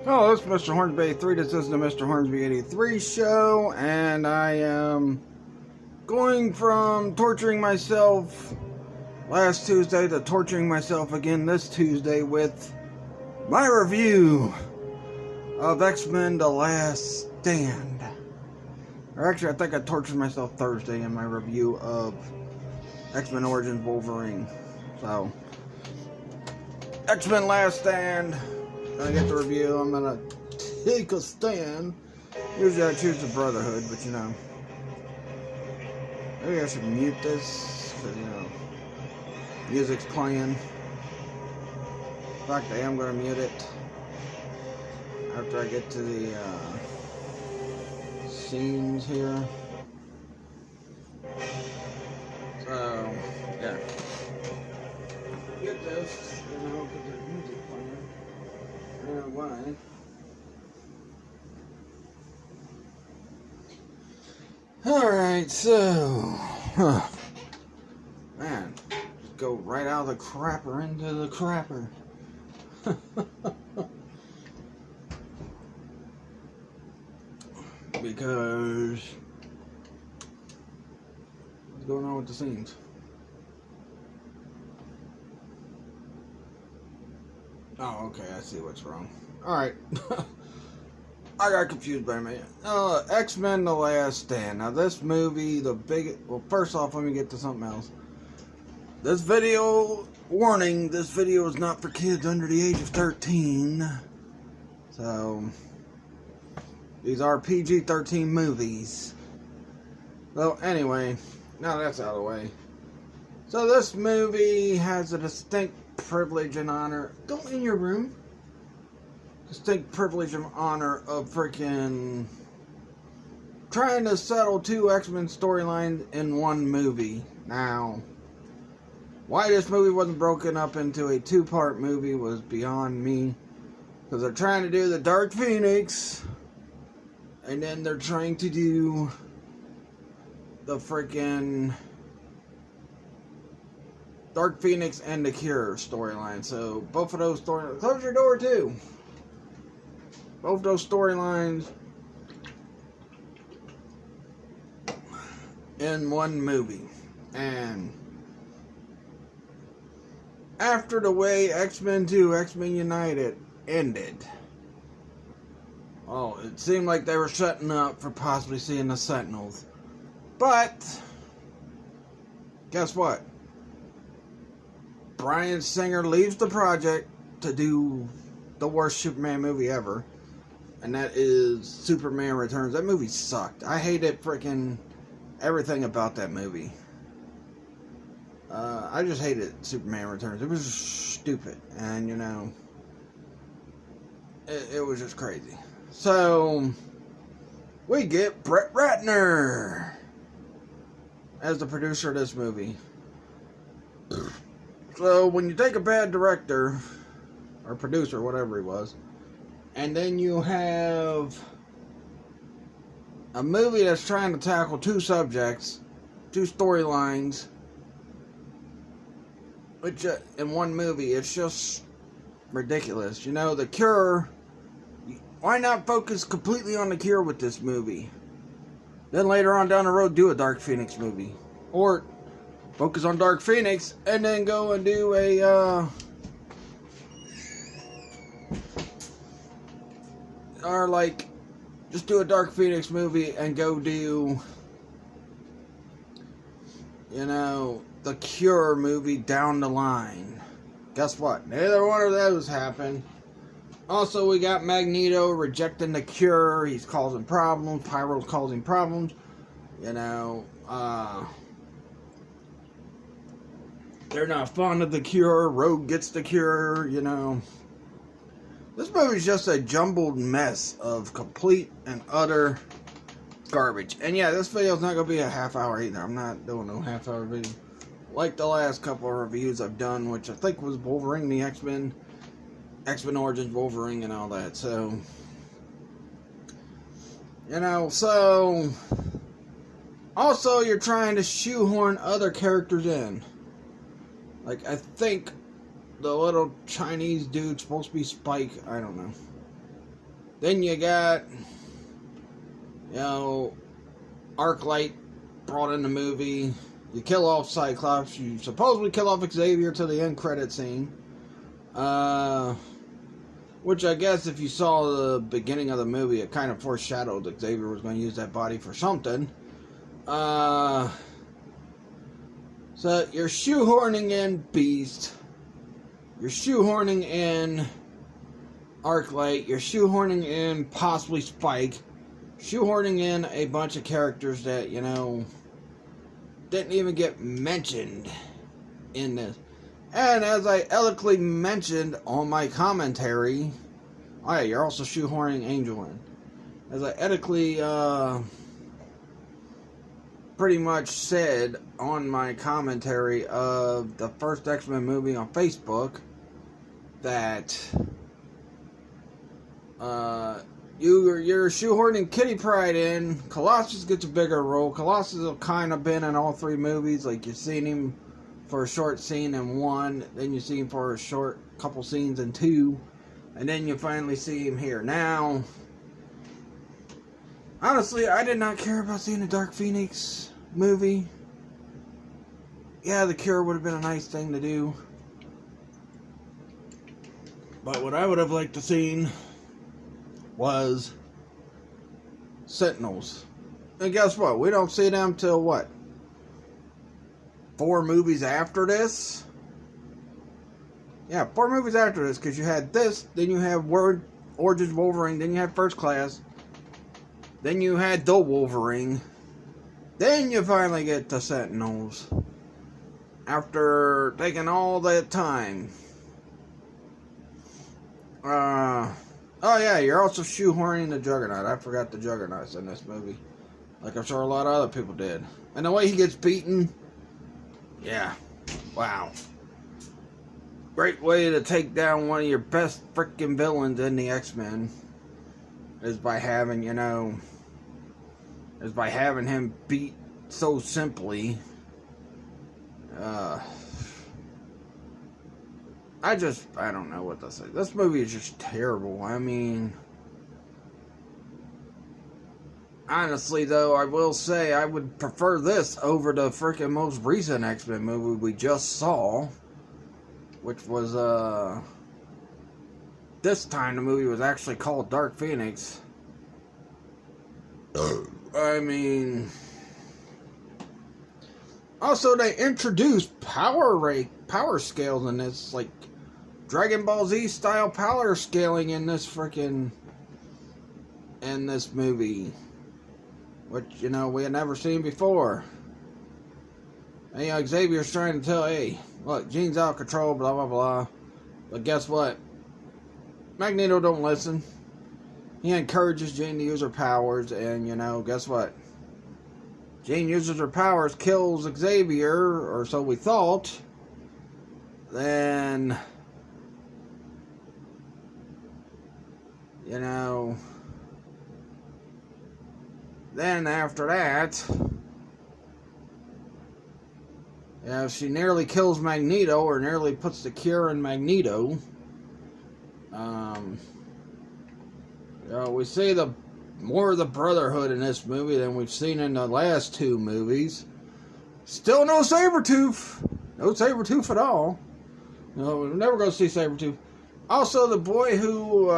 Hello, this is Mr. Hornsby 83. This is the Mr. Hornsby 83 show, and I am going from torturing myself last Tuesday to torturing myself again this Tuesday with my review of X-Men The Last Stand. Or actually, I think I tortured myself Thursday in my review of X-Men Origins Wolverine. So, X-Men Last Stand. I get the review. I'm gonna take a stand. Usually I choose the Brotherhood, but you know, maybe I should mute this because you know, music's playing. In fact, I am gonna mute it after I get to the scenes here. So yeah, get this, you know, because there's music playing. Why? Alright, so man, just go right out of the crapper into the crapper. Because what's going on with the scenes? Oh, okay, I see what's wrong. Alright. I got confused by a minute. X-Men The Last Stand. Now, this movie, well, first off, let me get to something else. This video, warning, this video is not for kids under the age of 13. So, these are PG-13 movies. So, anyway, now that's out of the way. So, this movie has a distinct privilege and honor. Go in your room. Distinct privilege and honor of freaking trying to settle two X-Men storylines in one movie. Now, why this movie wasn't broken up into a two-part movie was beyond me. Because they're trying to do the Dark Phoenix, and then they're trying to do the freaking Dark Phoenix and the Cure storyline. So both of those storylines. Close your door too. Both those storylines in one movie. And after the way X-Men 2, X-Men United ended, oh, it seemed like they were setting up for possibly seeing the Sentinels. But guess what? Bryan Singer leaves the project to do the worst Superman movie ever. And that is Superman Returns. That movie sucked. I hated freaking everything about that movie. I just hated Superman Returns. It was stupid. And, you know, it was just crazy. So, we get Brett Ratner as the producer of this movie. So, when you take a bad director, or producer, whatever he was, and then you have a movie that's trying to tackle two subjects, two storylines, which in one movie, it's just ridiculous. You know, The Cure, why not focus completely on The Cure with this movie? Then later on down the road, do a Dark Phoenix movie. Or focus on Dark Phoenix, and then go and do a, or like, just do a Dark Phoenix movie and go do, you know, the Cure movie down the line. Guess what? Neither one of those happened. Also, we got Magneto rejecting the Cure. He's causing problems. Pyro's causing problems. You know, they're not fond of the Cure. Rogue gets the Cure, you know. This movie's just a jumbled mess of complete and utter garbage. And yeah, this video's not going to be a half hour either. I'm not doing no half hour video. Like the last couple of reviews I've done, which I think was Wolverine, the X-Men Origins Wolverine and all that. So, you know, so also you're trying to shoehorn other characters in. Like, I think the little Chinese dude supposed to be Spike. I don't know. Then you got, Arclight brought in the movie. You kill off Cyclops. You supposedly kill off Xavier to the end credit scene. Which I guess if you saw the beginning of the movie, it kind of foreshadowed that Xavier was going to use that body for something. So you're shoehorning in Beast. You're shoehorning in Arclight. You're shoehorning in possibly Spike. Shoehorning in a bunch of characters that, didn't even get mentioned in this. And as I eloquently mentioned on my commentary, oh yeah, you're also shoehorning Angel in. As I eloquently pretty much said on my commentary of the first X-Men movie on Facebook, that you're shoehorning Kitty Pryde in. Colossus gets a bigger role. Colossus have kind of been in all three movies. Like, you've seen him for a short scene in 1, then you see him for a short couple scenes in 2, and then you finally see him here. Now, honestly, I did not care about seeing the Dark Phoenix movie. Yeah, the Cure would have been a nice thing to do. But what I would have liked to seen was Sentinels. And guess what? We don't see them till what? 4 movies after this? Yeah, 4 movies after this, because you had this, then you have Origins Wolverine, then you had First Class, then you had The Wolverine, then you finally get to Sentinels. After taking all that time. Oh yeah, you're also shoehorning the Juggernaut. I forgot the Juggernaut's in this movie. Like I'm sure a lot of other people did. And the way he gets beaten, yeah, wow. Great way to take down one of your best freaking villains in the X-Men is by having, him beat so simply. I don't know what to say. This movie is just terrible. I mean, honestly, though, I will say I would prefer this over the freaking most recent X-Men movie we just saw, which was, this time the movie was actually called Dark Phoenix. I mean, also they introduced power scales in this, like Dragon Ball Z style power scaling in this movie, which we had never seen before. And Xavier's trying to tell, hey, look, Jean's out of control, blah blah blah. But guess what? Magneto don't listen. He encourages Jean to use her powers, and guess what? Jean uses her powers, kills Xavier, or so we thought. Then, then after that, she nearly kills Magneto, or nearly puts the cure in Magneto. We see more of the Brotherhood in this movie than we've seen in the last 2 movies. Still no Sabretooth. No Sabretooth at all. We're never going to see Sabretooth. Also, the boy who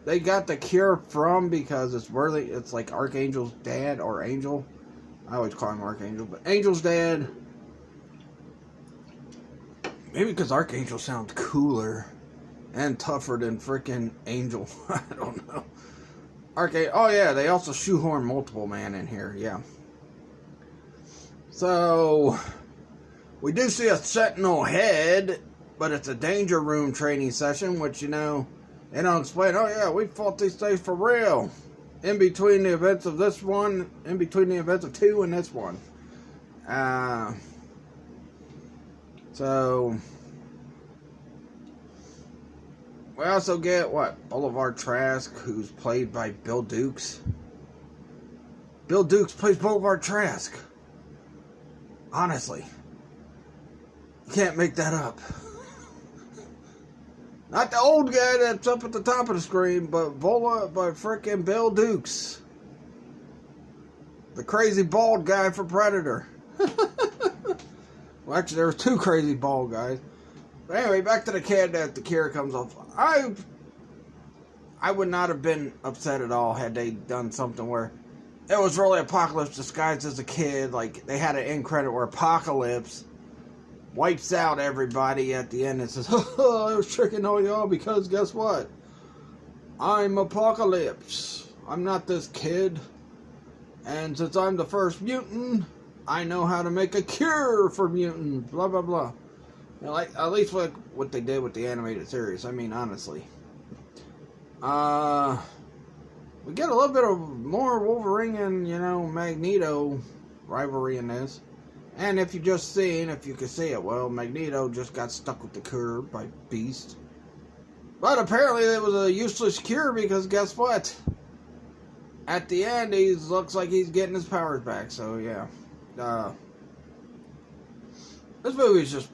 they got the cure from, because it's like Archangel's dad, or Angel. I always call him Archangel, but Angel's dad. Maybe because Archangel sounds cooler and tougher than freaking Angel. I don't know. Oh yeah, they also shoehorn Multiple Man in here, yeah. So, we do see a Sentinel head, but it's a Danger Room training session, which, they don't explain, oh yeah, we fought these days for real. In between the events of this one, in between the events of 2 and this one. So, we also get, Boulevard Trask, who's played by Bill Dukes. Bill Dukes plays Boulevard Trask. Honestly. You can't make that up. Not the old guy that's up at the top of the screen, but frickin' Bill Dukes. The crazy bald guy for Predator. Well, actually, there were two crazy bald guys. But anyway, back to the kid that the cure comes off. I would not have been upset at all had they done something where it was really Apocalypse disguised as a kid. Like, they had an end credit where Apocalypse wipes out everybody at the end and says, I was tricking all y'all because guess what? I'm Apocalypse. I'm not this kid. And since I'm the first mutant, I know how to make a cure for mutants. Blah, blah, blah. You know, like, at least what they did with the animated series. I mean, honestly. We get a little bit of more Wolverine and, Magneto rivalry in this. And if you can see it, well, Magneto just got stuck with the cure by Beast. But apparently it was a useless cure because guess what? At the end, he looks like he's getting his powers back. So, yeah. This movie's just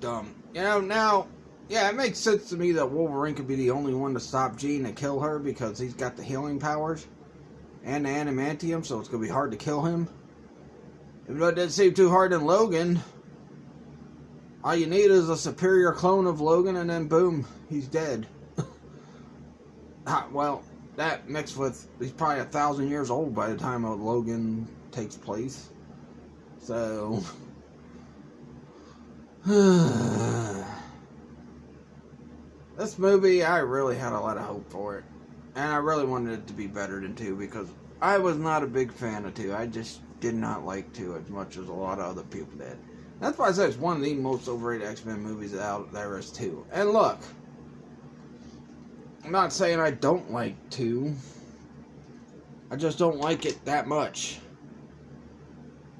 dumb. Now, yeah, it makes sense to me that Wolverine could be the only one to stop Jean and kill her because he's got the healing powers and the adamantium, so it's going to be hard to kill him. Even though it didn't seem too hard in Logan, all you need is a superior clone of Logan and then boom, he's dead. Well, that mixed with, he's probably 1,000 years old by the time Logan takes place. So... This movie, I really had a lot of hope for it. And I really wanted it to be better than 2 because I was not a big fan of 2. I just did not like 2 as much as a lot of other people did. That's why I say it's one of the most overrated X-Men movies out there is 2. And look, I'm not saying I don't like 2. I just don't like it that much.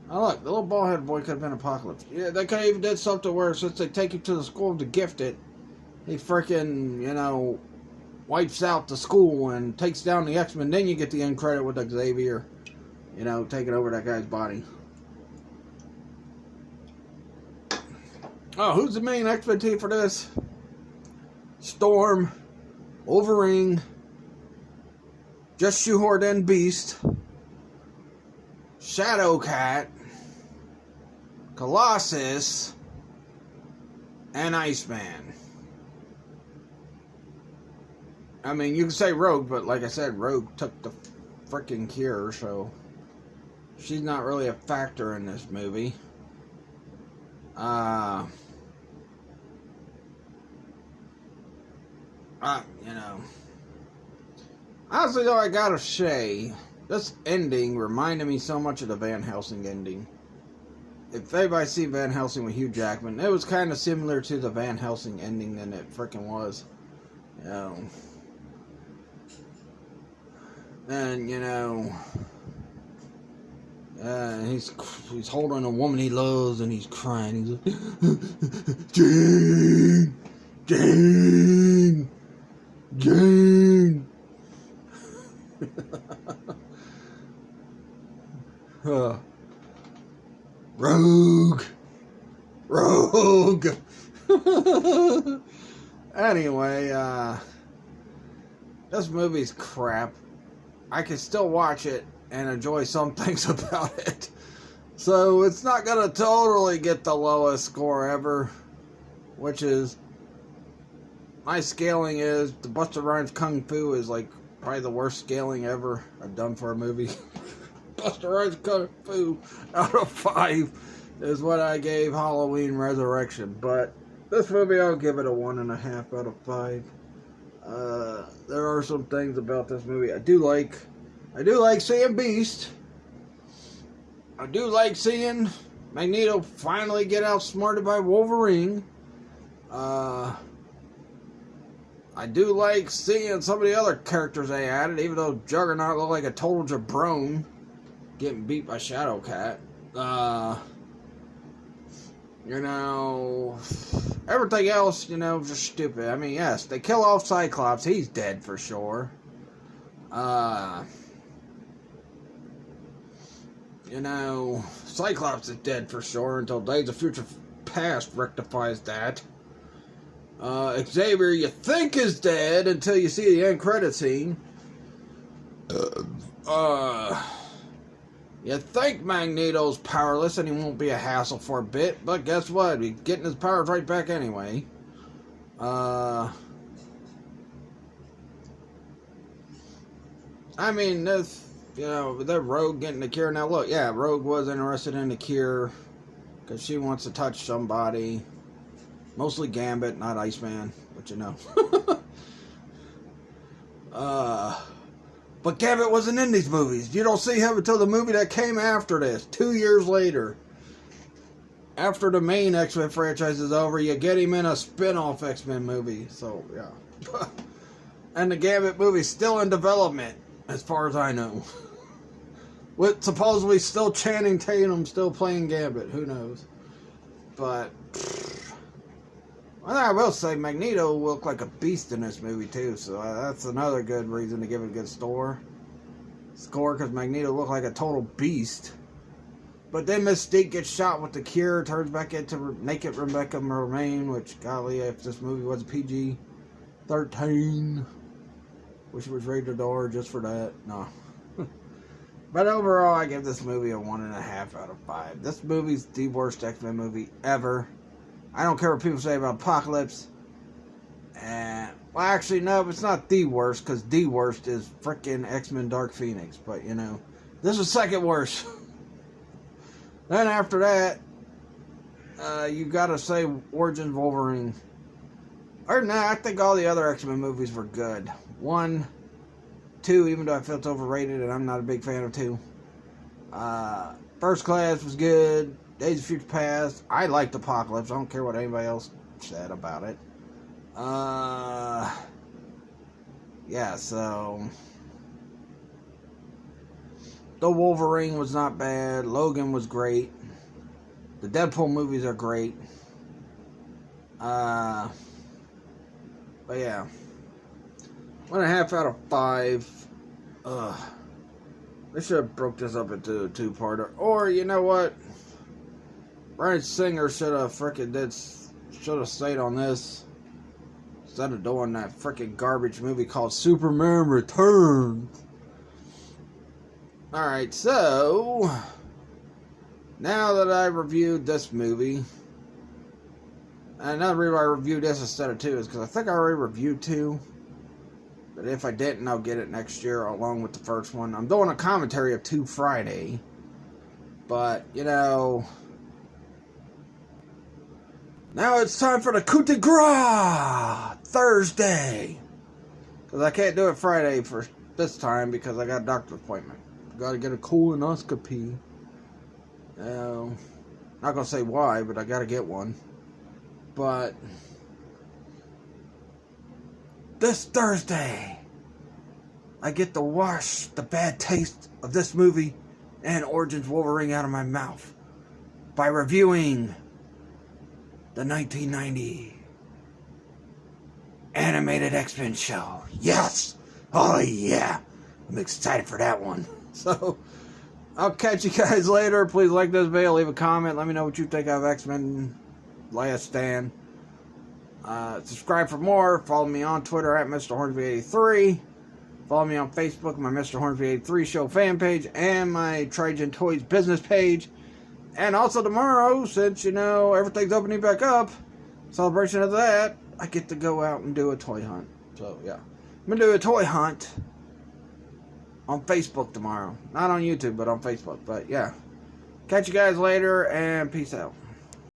Now look, the little bald-headed boy could have been Apocalypse. Yeah, they could have even did something where since they take him to the school to gift it, he freaking, wipes out the school and takes down the X-Men. Then you get the end credit with Xavier, taking over that guy's body. Oh, who's the main X-Men team for this? Storm, Wolverine, just shoehorned in Beast, Shadowcat, Colossus, and Iceman. I mean, you can say Rogue, but like I said, Rogue took the freaking cure, so she's not really a factor in this movie. Honestly though, I gotta say, this ending reminded me so much of the Van Helsing ending. If anybody's seen Van Helsing with Hugh Jackman, it was kind of similar to the Van Helsing ending than it freaking was. And, he's holding a woman he loves and he's crying. He's like, Jane! Jane! Jane! Rogue! Rogue! Anyway, this movie's crap. I can still watch it and enjoy some things about it. So it's not going to totally get the lowest score ever, which is, my scaling is, the Busta Rhymes Kung Fu is like probably the worst scaling ever I've done for a movie. Busta Rhymes Kung Fu out of 5 is what I gave Halloween Resurrection. But this movie, I'll give it a 1.5 out of 5. There are some things about this movie I do like. I do like seeing Beast. I do like seeing Magneto finally get outsmarted by Wolverine. I do like seeing some of the other characters they added, even though Juggernaut looked like a total jabron getting beat by Shadowcat. Everything else, just stupid. I mean, yes, they kill off Cyclops. He's dead for sure. Cyclops is dead for sure until Days of Future Past rectifies that. Xavier, you think is dead until you see the end credit scene. You think Magneto's powerless and he won't be a hassle for a bit, but guess what? He's getting his powers right back anyway. I mean, this, you know, that Rogue getting the cure. Now, look, yeah, Rogue was interested in the cure because she wants to touch somebody. Mostly Gambit, not Iceman, but you know. But Gambit wasn't in these movies. You don't see him until the movie that came after this, 2 years later. After the main X-Men franchise is over, you get him in a spin-off X-Men movie. So, yeah. And the Gambit movie's still in development, as far as I know. With supposedly still Channing Tatum still playing Gambit. Who knows? But well, I will say Magneto will look like a beast in this movie too, so that's another good reason to give it a good score, because Magneto looked like a total beast. But then Mystique gets shot with the cure, turns back into naked Rebecca Romijn, which, golly, if this movie was PG-13, wish it was rated R just for that. No. But overall, I give this movie a 1.5 out of 5. This movie's the worst X-Men movie ever. I don't care what people say about Apocalypse. And, well, actually, no, it's not the worst, because the worst is frickin' X-Men Dark Phoenix. But, you know, this is second worst. Then after that, you gotta say Origins Wolverine. Or, no, I think all the other X-Men movies were good. 1, 2, even though I feel it's overrated, and I'm not a big fan of 2. First Class was good. Days of Future Past. I liked Apocalypse. I don't care what anybody else said about it. Yeah, so the Wolverine was not bad. Logan was great. The Deadpool movies are great. But yeah, 1.5 out of 5. They should have broke this up into a 2-parter. Or, you know what? Bryan Singer should have stayed on this instead of doing that frickin' garbage movie called Superman Returns. Alright, so now that I reviewed this movie, and another reason I reviewed this instead of 2 is because I think I already reviewed 2. But if I didn't, I'll get it next year along with the first one. I'm doing a commentary of 2 Friday. But, you know, now it's time for the coup de grace Thursday. Because I can't do it Friday for this time because I got a doctor's appointment. Got to get a colonoscopy. Not going to say why, but I got to get one. But this Thursday, I get to wash the bad taste of this movie and Origins Wolverine out of my mouth by reviewing the 1990 animated X-Men show. Yes! Oh yeah! I'm excited for that one. So, I'll catch you guys later. Please like this video, leave a comment, let me know what you think of X-Men Last Stand. Subscribe for more. Follow me on Twitter at Mr. Hornsby83. Follow me on Facebook, my Mr. Hornsby83 show fan page, and my Trigen Toys business page. And also tomorrow, since, you know, everything's opening back up, celebration of that, I get to go out and do a toy hunt. So, yeah. I'm going to do a toy hunt on Facebook tomorrow. Not on YouTube, but on Facebook. But, yeah. Catch you guys later, and peace out.